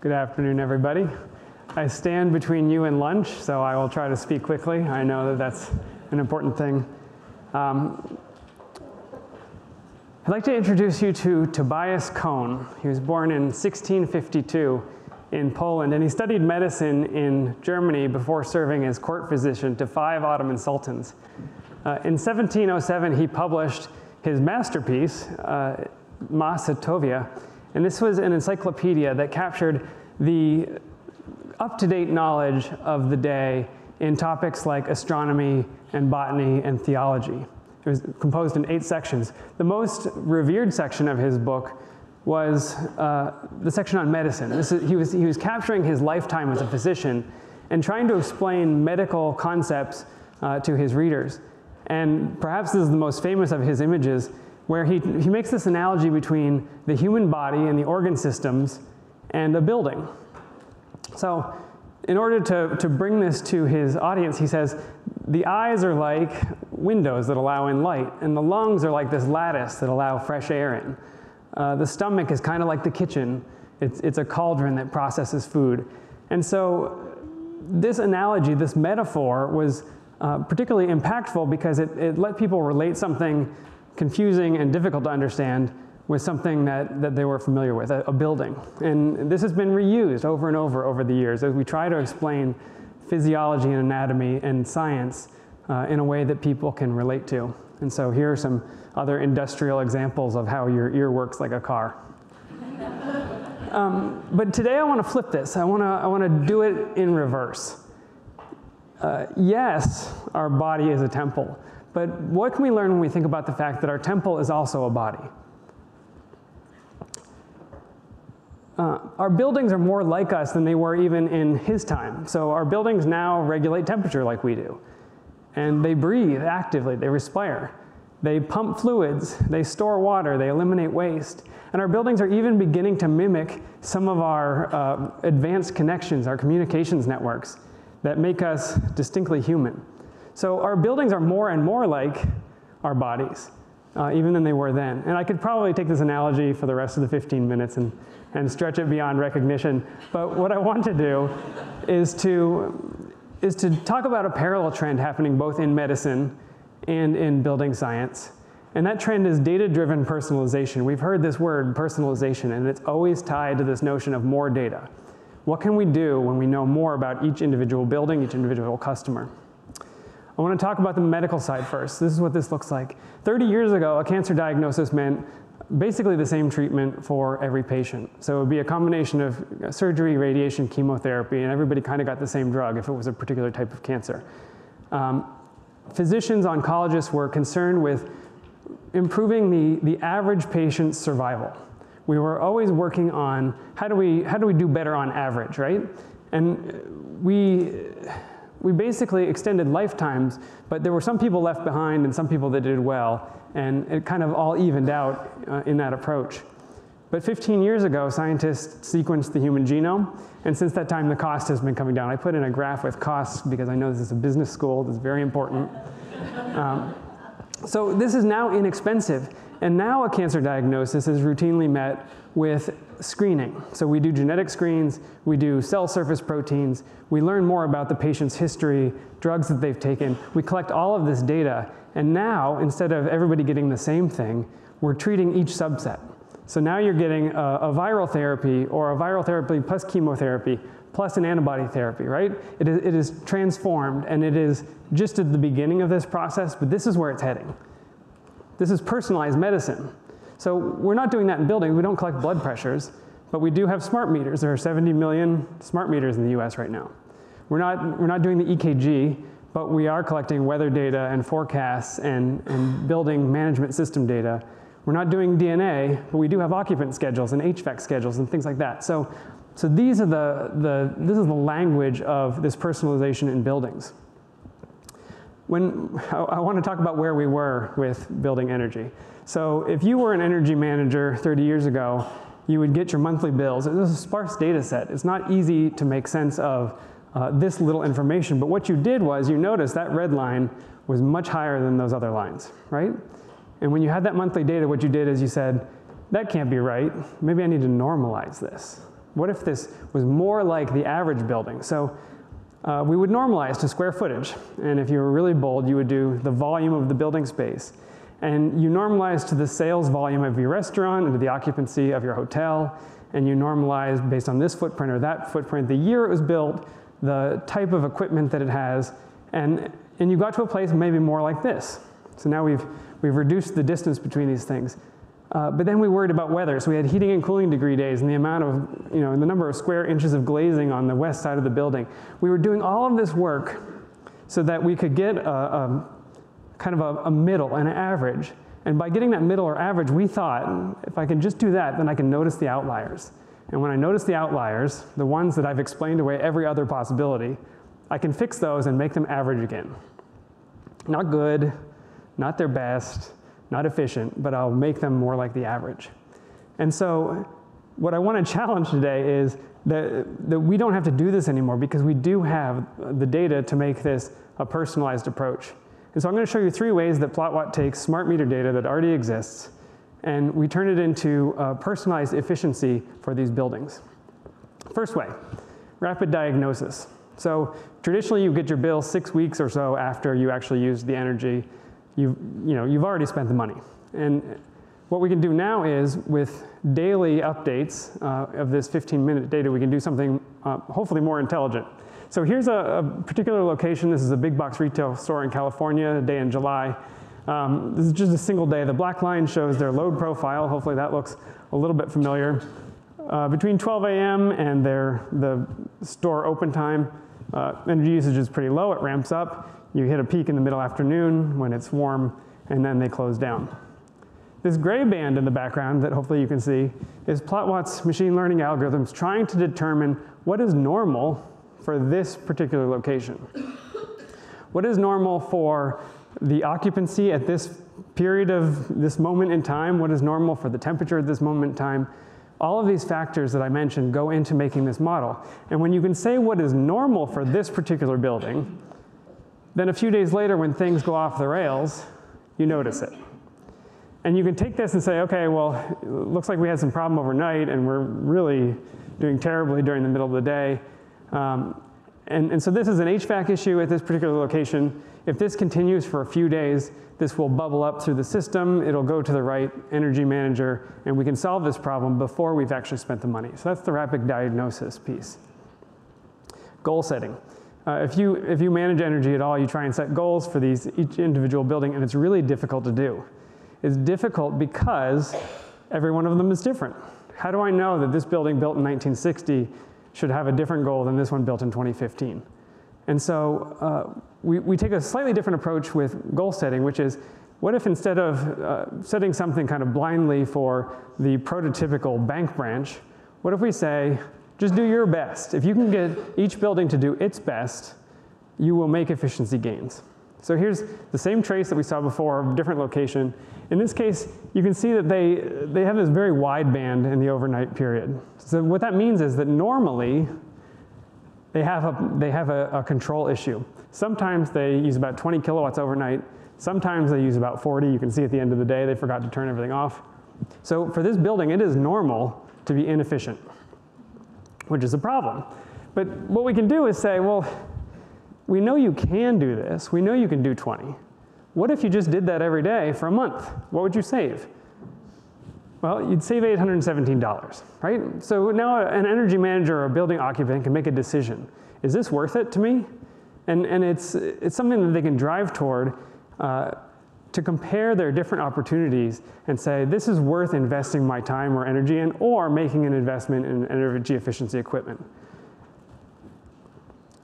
Good afternoon, everybody. I stand between you and lunch, so I will try to speak quickly. I know that that's an important thing. I'd like to introduce you to Tobias Kohn. He was born in 1652 in Poland, and he studied medicine in Germany before serving as court physician to 5 Ottoman sultans. In 1707, he published his masterpiece, Macetovia, and this was an encyclopedia that captured the up-to-date knowledge of the day in topics like astronomy and botany and theology. It was composed in 8 sections. The most revered section of his book was the section on medicine. He was capturing his lifetime as a physician and trying to explain medical concepts to his readers. And perhaps this is the most famous of his images, where he makes this analogy between the human body and the organ systems and a building. So in order to bring this to his audience, he says, the eyes are like windows that allow in light, and the lungs are like this lattice that allow fresh air in. The stomach is kind of like the kitchen. It's a cauldron that processes food. And so this analogy, this metaphor, was particularly impactful because it let people relate something confusing and difficult to understand with something that they were familiar with, a building. And this has been reused over and over the years as we try to explain physiology and anatomy and science in a way that people can relate to. And so here are some other industrial examples of how your ear works like a car. But today I want to flip this. I want to do it in reverse. Yes, our body is a temple. But what can we learn when we think about the fact that our temple is also a body? Our buildings are more like us than they were even in his time. So our buildings now regulate temperature like we do. And they breathe actively, they respire. They pump fluids, they store water, they eliminate waste. And our buildings are even beginning to mimic some of our advanced connections, our communications networks that make us distinctly human. So our buildings are more and more like our bodies, even than they were then. And I could probably take this analogy for the rest of the 15 minutes and stretch it beyond recognition. But what I want to do is to talk about a parallel trend happening both in medicine and in building science. And that trend is data-driven personalization. We've heard this word, personalization, and it's always tied to this notion of more data. What can we do when we know more about each individual building, each individual customer? I want to talk about the medical side first. This is what this looks like. 30 years ago, a cancer diagnosis meant basically the same treatment for every patient. So it would be a combination of surgery, radiation, chemotherapy, and everybody kind of got the same drug if it was a particular type of cancer. Physicians, oncologists were concerned with improving the average patient's survival. We were always working on how do we do better on average, right? And we basically extended lifetimes, but there were some people left behind and some people that did well, and it kind of all evened out in that approach. But 15 years ago, scientists sequenced the human genome, and since that time, the cost has been coming down. I put in a graph with costs because I know this is a business school, this is very important. So this is now inexpensive, and now a cancer diagnosis is routinely met with screening. So we do genetic screens, we do cell surface proteins, we learn more about the patient's history, drugs that they've taken, we collect all of this data, and now, instead of everybody getting the same thing, we're treating each subset. So now you're getting a viral therapy, or a viral therapy plus chemotherapy, plus an antibody therapy, right? It is transformed, and it is just at the beginning of this process, but this is where it's heading. This is personalized medicine. So we're not doing that in buildings. We don't collect blood pressures, but we do have smart meters. There are 70 million smart meters in the US right now. We're not doing the EKG, but we are collecting weather data and forecasts and building management system data. We're not doing DNA, but we do have occupant schedules and HVAC schedules and things like that. So these are this is the language of this personalization in buildings. I want to talk about where we were with building energy. So if you were an energy manager 30 years ago, you would get your monthly bills. It was a sparse data set. It's not easy to make sense of this little information, but what you did was you noticed that red line was much higher than those other lines, right? And when you had that monthly data, what you did is you said, that can't be right. Maybe I need to normalize this. What if this was more like the average building? So we would normalize to square footage. And if you were really bold, you would do the volume of the building space. And you normalize to the sales volume of your restaurant and to the occupancy of your hotel. And you normalize based on this footprint or that footprint, the year it was built, the type of equipment that it has. And you got to a place maybe more like this. So now we've reduced the distance between these things. But then we worried about weather. So we had heating and cooling degree days and the amount of, the number of square inches of glazing on the west side of the building. We were doing all of this work so that we could get kind of a middle, an average. And by getting that middle or average, we thought, if I can just do that, then I can notice the outliers. And when I notice the outliers, the ones that I've explained away every other possibility, I can fix those and make them average again. Not good, not their best, not efficient, but I'll make them more like the average. And so what I want to challenge today is that we don't have to do this anymore because we do have the data to make this a personalized approach. And so I'm going to show you 3 ways that Plotwatt takes smart meter data that already exists and we turn it into personalized efficiency for these buildings. First way, rapid diagnosis. So traditionally you get your bill 6 weeks or so after you actually use the energy. You've already spent the money. And what we can do now is with daily updates of this 15-minute data, we can do something hopefully more intelligent. So here's a particular location. This is a big box retail store in California, a day in July. This is just a single day. The black line shows their load profile. Hopefully that looks a little bit familiar. Between 12 a.m. and the store open time, energy usage is pretty low. It ramps up. You hit a peak in the middle afternoon when it's warm, and then they close down. This gray band in the background that hopefully you can see is Plotwatt's machine learning algorithms trying to determine what is normal for this particular location. What is normal for the occupancy at this period of this moment in time? What is normal for the temperature at this moment in time? All of these factors that I mentioned go into making this model. And when you can say what is normal for this particular building, then a few days later when things go off the rails, you notice it. And you can take this and say, okay, well, it looks like we had some problem overnight and we're really doing terribly during the middle of the day. And so this is an HVAC issue at this particular location. If this continues for a few days, this will bubble up through the system. It'll go to the right energy manager, and we can solve this problem before we've actually spent the money. So that's the rapid diagnosis piece. Goal setting. If you manage energy at all, you try and set goals for each individual building, and it's really difficult to do. It's difficult because every one of them is different. How do I know that this building built in 1960 should have a different goal than this one built in 2015? And so we take a slightly different approach with goal setting, which is, what if instead of setting something kind of blindly for the prototypical bank branch, what if we say, just do your best. If you can get each building to do its best, you will make efficiency gains. So here's the same trace that we saw before, different location. In this case, you can see that they have this very wide band in the overnight period. So what that means is that normally they have a control issue. Sometimes they use about 20 kilowatts overnight. Sometimes they use about 40. You can see at the end of the day they forgot to turn everything off. So for this building, it is normal to be inefficient, which is a problem. But what we can do is say, well, we know you can do this. We know you can do 20. What if you just did that every day for a month? What would you save? Well, you'd save $817, right? So now an energy manager or a building occupant can make a decision. Is this worth it to me? And it's something that they can drive toward to compare their different opportunities and say, this is worth investing my time or energy in, or making an investment in energy efficiency equipment.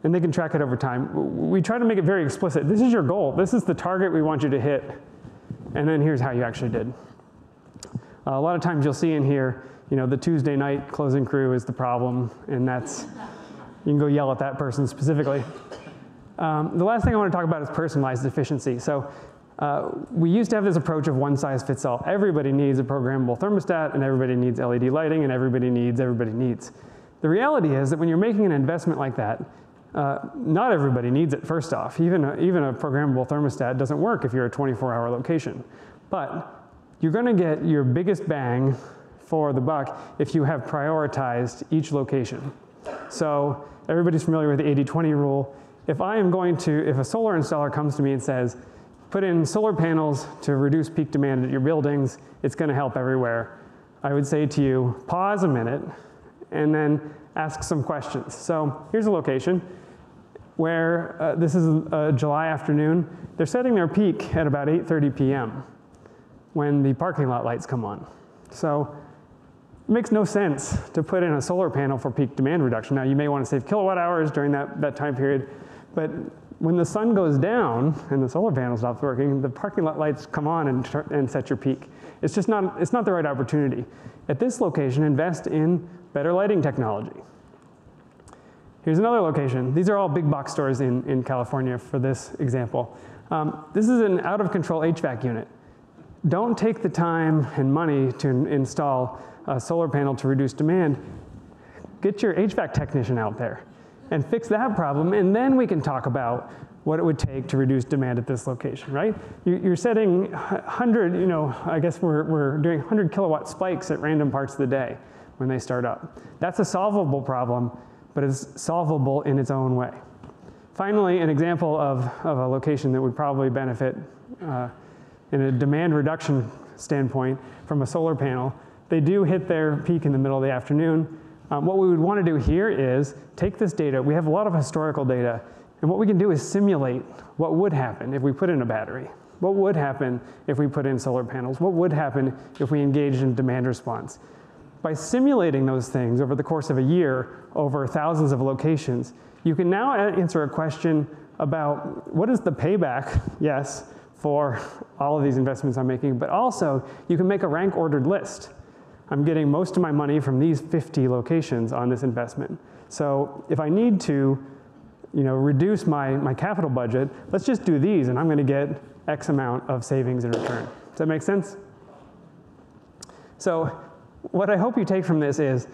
And they can track it over time. We try to make it very explicit. This is your goal. This is the target we want you to hit. And then here's how you actually did. A lot of times you'll see in here, the Tuesday night closing crew is the problem, and that's, you can go yell at that person specifically. The last thing I want to talk about is personalized efficiency. So we used to have this approach of one size fits all. Everybody needs a programmable thermostat, and everybody needs LED lighting, and everybody needs. The reality is that when you're making an investment like that, not everybody needs it, first off. Even a programmable thermostat doesn't work if you're a 24-hour location. But you're going to get your biggest bang for the buck if you have prioritized each location. So everybody's familiar with the 80-20 rule. If a solar installer comes to me and says, put in solar panels to reduce peak demand at your buildings, it's going to help everywhere, I would say to you, pause a minute and then ask some questions. So here's a location where this is a July afternoon. They're setting their peak at about 8:30 p.m. when the parking lot lights come on. So it makes no sense to put in a solar panel for peak demand reduction. Now, you may want to save kilowatt hours during that time period, but when the sun goes down and the solar panel stops working, the parking lot lights come on and set your peak. It's just not, it's not the right opportunity. At this location, invest in better lighting technology. Here's another location. These are all big box stores in California for this example. This is an out-of-control HVAC unit. Don't take the time and money to install a solar panel to reduce demand. Get your HVAC technician out there and fix that problem, and then we can talk about what it would take to reduce demand at this location, right? You're setting 100, I guess we're doing 100 kilowatt spikes at random parts of the day when they start up. That's a solvable problem, but it's solvable in its own way. Finally, an example of a location that would probably benefit in a demand reduction standpoint from a solar panel. They do hit their peak in the middle of the afternoon. What we would want to do here is take this data. We have a lot of historical data, and what we can do is simulate what would happen if we put in a battery. What would happen if we put in solar panels? What would happen if we engaged in demand response? By simulating those things over the course of a year, over thousands of locations, you can now answer a question about what is the payback, yes, for all of these investments I'm making, but also you can make a rank ordered list. I'm getting most of my money from these 50 locations on this investment. So if I need to reduce my capital budget, let's just do these and I'm going to get X amount of savings in return. Does that make sense? So what I hope you take from this is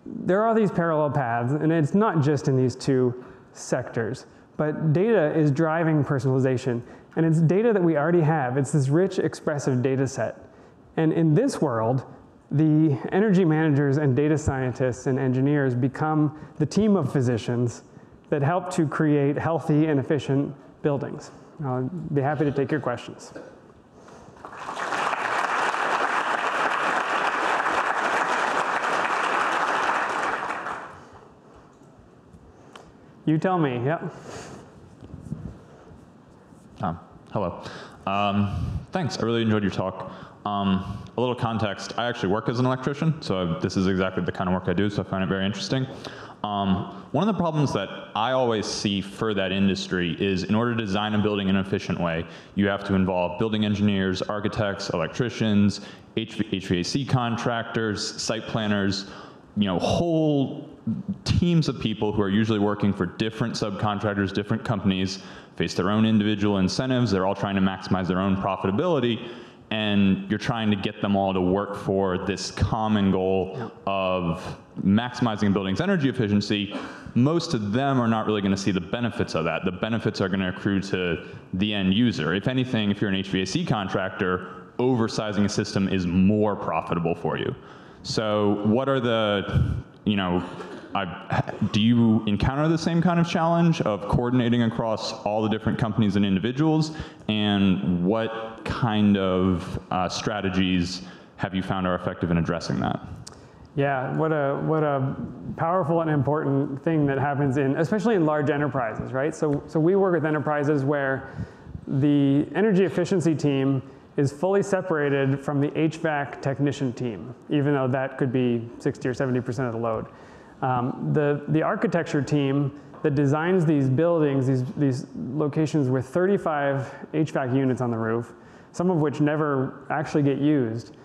there are these parallel paths, and it's not just in these two sectors, but data is driving personalization, and it's data that we already have. It's this rich, expressive data set. And in this world, the energy managers and data scientists and engineers become the team of physicians that help to create healthy and efficient buildings. I'll be happy to take your questions. You tell me, yep. Hello. Thanks, I really enjoyed your talk. A little context, I actually work as an electrician, so this is exactly the kind of work I do, so I find it very interesting. One of the problems that I always see for that industry is in order to design a building in an efficient way, you have to involve building engineers, architects, electricians, HVAC contractors, site planners, whole teams of people who are usually working for different subcontractors, different companies, face their own individual incentives. They're all trying to maximize their own profitability, and you're trying to get them all to work for this common goal of maximizing a building's energy efficiency. Most of them are not really going to see the benefits of that. The benefits are going to accrue to the end user. If anything, if you're an HVAC contractor, oversizing a system is more profitable for you. So what are the, do you encounter the same kind of challenge of coordinating across all the different companies and individuals? And what kind of strategies have you found are effective in addressing that? Yeah, what a powerful and important thing that happens especially in large enterprises, right? So we work with enterprises where the energy efficiency team is fully separated from the HVAC technician team, even though that could be 60 or 70% of the load. The architecture team that designs these buildings, these locations with 35 HVAC units on the roof, some of which never actually get used,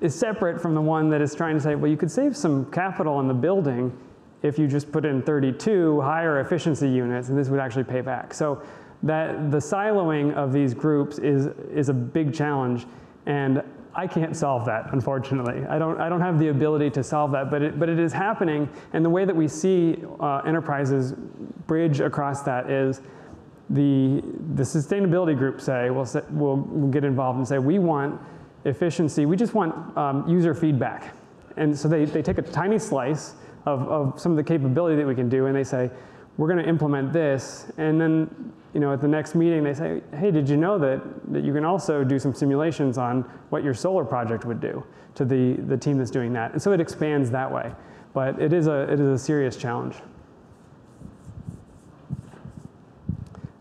is separate from the one that is trying to say, well, you could save some capital in the building if you just put in 32 higher efficiency units, and this would actually pay back. So that the siloing of these groups is a big challenge, and I can't solve that, unfortunately. I don't have the ability to solve that, but it is happening, and the way that we see enterprises bridge across that is the sustainability group will get involved and say, we want efficiency, we just want user feedback. And so they take a tiny slice of some of the capability that we can do, and they say, we're going to implement this. And then at the next meeting, they say, hey, did you know that you can also do some simulations on what your solar project would do to the team that's doing that? And so it expands that way. But it is a serious challenge.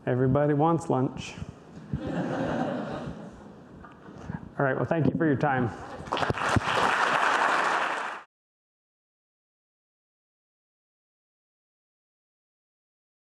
Everybody wants lunch. All right, well, thank you for your time.